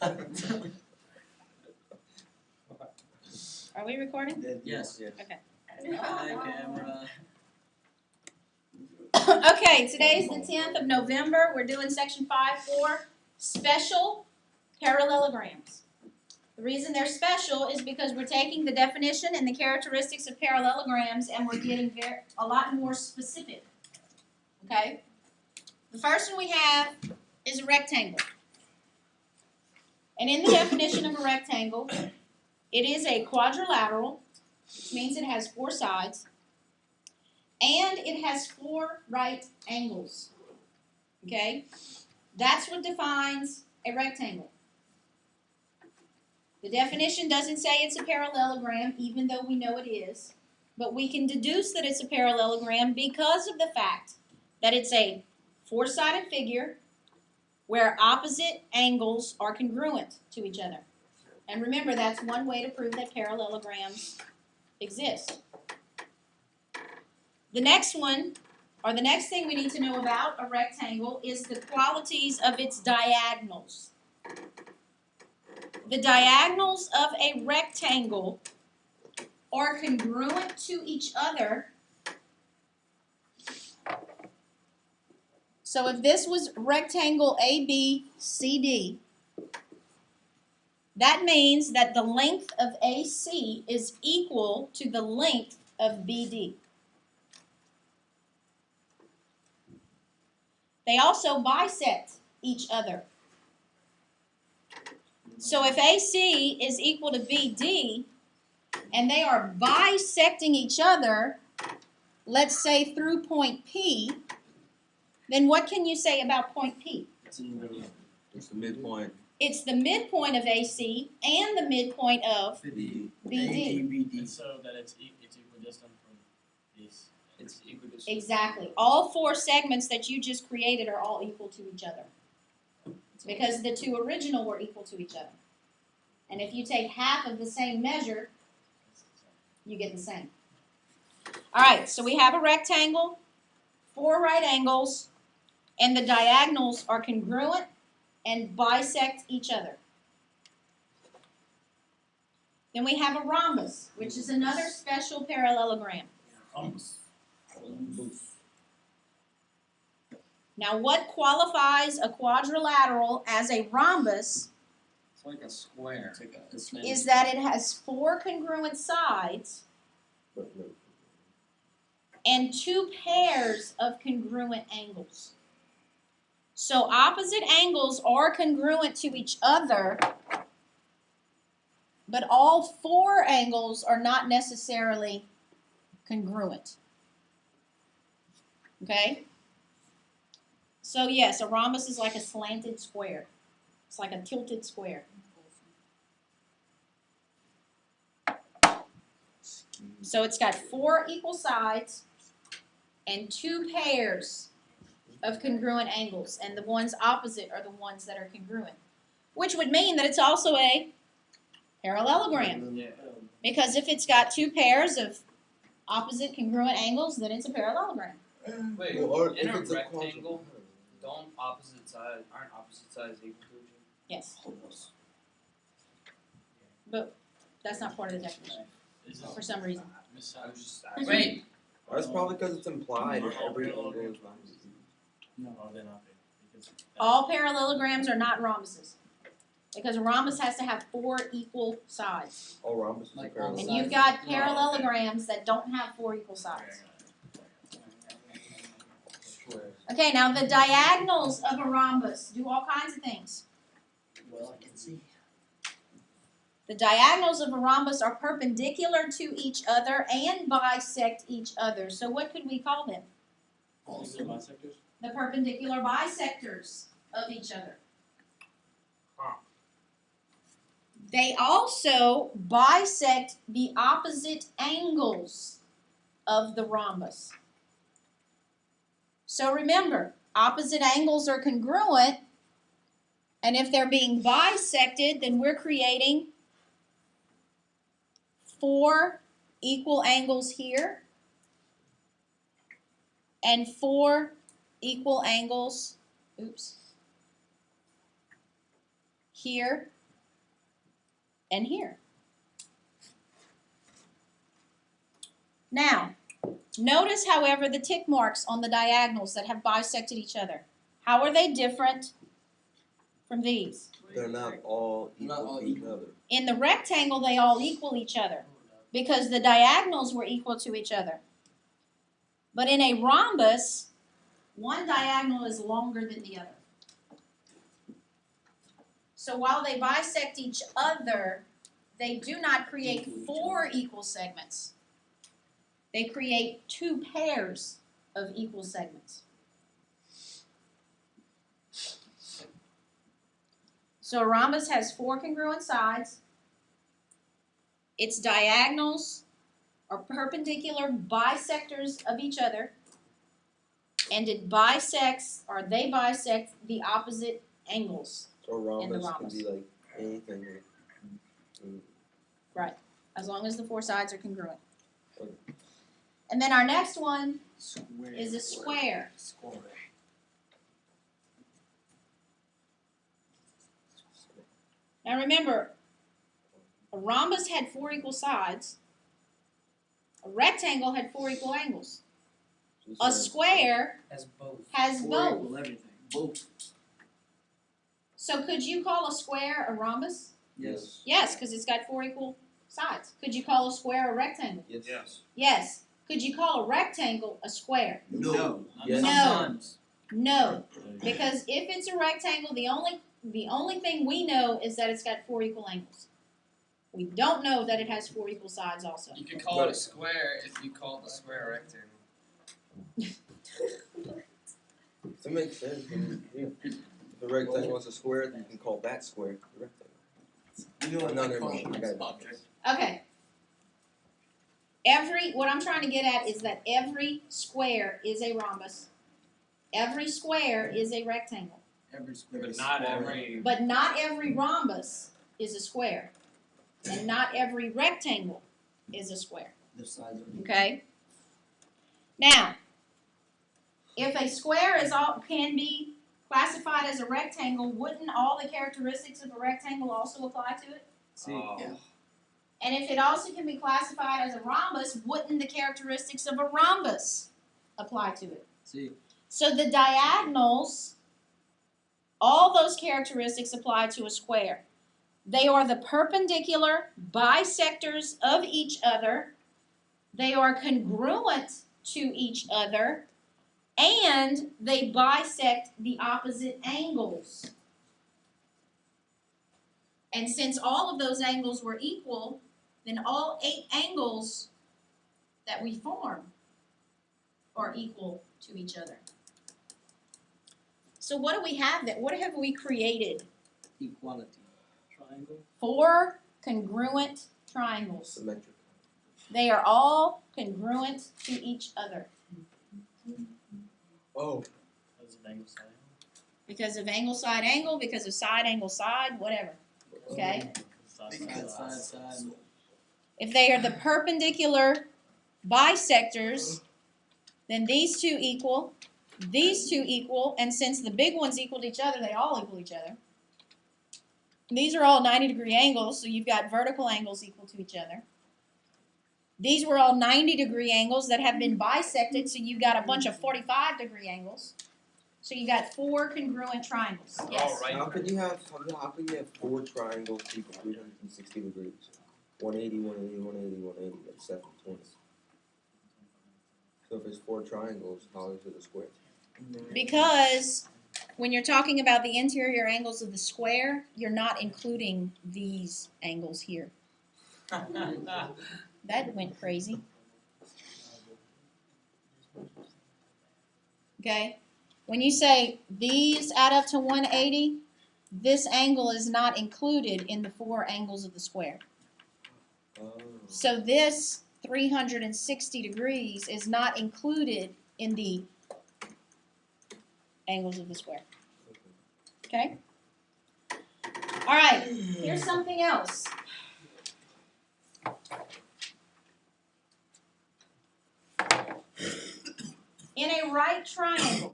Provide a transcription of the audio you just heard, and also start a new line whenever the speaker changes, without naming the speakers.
Are we recording?
Yes.
Okay.
Hi, camera.
Okay, today's the 10th of November. We're doing section 5.4, special parallelograms. The reason they're special is because we're taking the definition and the characteristics of parallelograms and we're getting a lot more specific. Okay? The first one we have is a rectangle. And in the definition of a rectangle, it is a quadrilateral, which means it has 4 sides, and it has 4 right angles. Okay? That's what defines a rectangle. The definition doesn't say it's a parallelogram, even though we know it is, but we can deduce that it's a parallelogram because of the fact that it's a 4-sided figure where opposite angles are congruent to each other. And remember, that's one way to prove that parallelograms exist. The next one, or the next thing we need to know about a rectangle is the qualities of its diagonals. The diagonals of a rectangle are congruent to each other. So if this was rectangle ABCD, that means that the length of AC is equal to the length of BD. They also bisect each other. So if AC is equal to BD, and they are bisecting each other, let's say through point P, then what can you say about point P?
It's the midpoint.
It's the midpoint of AC and the midpoint of
BD.
BD.
So that it's equidistant from these.
It's equidistant.
Exactly. All 4 segments that you just created are all equal to each other. Because the 2 original were equal to each other. And if you take half of the same measure, you get the same. All right, so we have a rectangle, 4 right angles, and the diagonals are congruent and bisect each other. Then we have a rhombus, which is another special parallelogram. Now, what qualifies a quadrilateral as a rhombus
It's like a square.
is that it has 4 congruent sides and 2 pairs of congruent angles. So opposite angles are congruent to each other, but all 4 angles are not necessarily congruent. Okay? So yes, a rhombus is like a slanted square. It's like a tilted square. So it's got 4 equal sides and 2 pairs of congruent angles, and the ones opposite are the ones that are congruent, which would mean that it's also a parallelogram.
Yeah.
Because if it's got 2 pairs of opposite congruent angles, then it's a parallelogram.
Wait,
or
in
if
a
it's a
rectangle, aren't opposite sides equal to each
Yes. But that's not part of the definition for some reason.
other?
Wait.
That's probably because it's implied if every angle is not.
No, they're not. Because
All parallelograms are not rhombuses. Because a rhombus has to have 4 equal sides.
All rhombuses
Like
are
all
And
parallel.
you've got parallelograms that don't have 4 equal sides. Okay, now the diagonals of a rhombus do all kinds of things.
Well, I can see.
The diagonals of a rhombus are perpendicular to each other and bisect each other. So what could we call them?
also bisectors.
The perpendicular bisectors of each other. They also bisect the opposite angles of the rhombus. So remember, opposite angles are congruent, and if they're being bisected, then we're creating 4 equal angles here and 4 equal angles, here, and here. Now, notice, however, the tick marks on the diagonals that have bisected each other. How are they different from these?
They're not all equal to each other.
In the rectangle, they all equal each other because the diagonals were equal to each other. But in a rhombus, one diagonal is longer than the other. So while they bisect each other, they do not create 4 equal segments. They create 2 pairs of equal segments. So a rhombus has 4 congruent sides. Its diagonals are perpendicular bisectors of each other, and it bisects, or they bisect, the opposite angles,
So a rhombus can
rhombus.
be like anything.
as long as the 4 sides are congruent.
Okay.
And then our next one
Square.
is a square.
Square.
Now remember, a rhombus had 4 equal sides. A rectangle had 4 equal angles. A square
Has both.
has both.
everything.
Both.
So could you call a square a rhombus?
Yes.
Yes, because it's got 4 equal sides. Could you call a square a rectangle?
Yes.
Yes.
Yes. Could you call a rectangle a square?
No.
Yes.
No. No. Because if it's a rectangle, the only thing we know is that it's got 4 equal angles. We don't know that it has 4 equal sides also.
You can call it a square if you call the square a rectangle.
That makes sense. Yeah. If a rectangle is a square, you can call that square a rectangle.
You know what
No,
I
never
call
mind. I
it?
got it.
Object.
Okay. What I'm trying to get at is that every square is a rhombus. Every square is a rectangle.
Every square
But
is
not
square.
every.
But not every rhombus is a square. And not every rectangle is a square.
The sides are.
Okay? Now, if a square can be classified as a rectangle, wouldn't all the characteristics of a rectangle also apply to it?
Oh.
Yeah.
And if it also can be classified as a rhombus, wouldn't the characteristics of a rhombus apply to it?
See.
So the diagonals, all those characteristics apply to a square. They are the perpendicular bisectors of each other. They are congruent to each other. And they bisect the opposite angles. And since all of those angles were equal, then all 8 angles that we form are equal to each other. So what do we have that? What have we created?
Equality. Triangle.
4 congruent triangles.
Symmetric.
They are all congruent to each other
Oh.
Because of angle side.
because of angle, side, angle, because of side, angle, side, whatever. Okay?
Side.
If they are the perpendicular bisectors, then these 2 equal, these 2 equal, and since the big ones equal each other, they all equal each other. These are all 90-degree angles, so you've got vertical angles equal to each other. These were all 90-degree angles that have been bisected, so you've got a bunch of 45-degree angles. So you got 4 congruent triangles. Yes.
All right.
How could you have 4 triangles equal 360 degrees? 180, 180, 180, 180. That's 720. So if it's 4 triangles, how is it a square?
Because when you're talking about the interior angles of the square, you're not including these angles here. That went crazy. Okay? When you say these add up to 180, this angle is not included in the 4 angles of the square.
Oh.
So this 360 degrees is not included in the angles of the square. Okay? All right, here's something else. In a right triangle,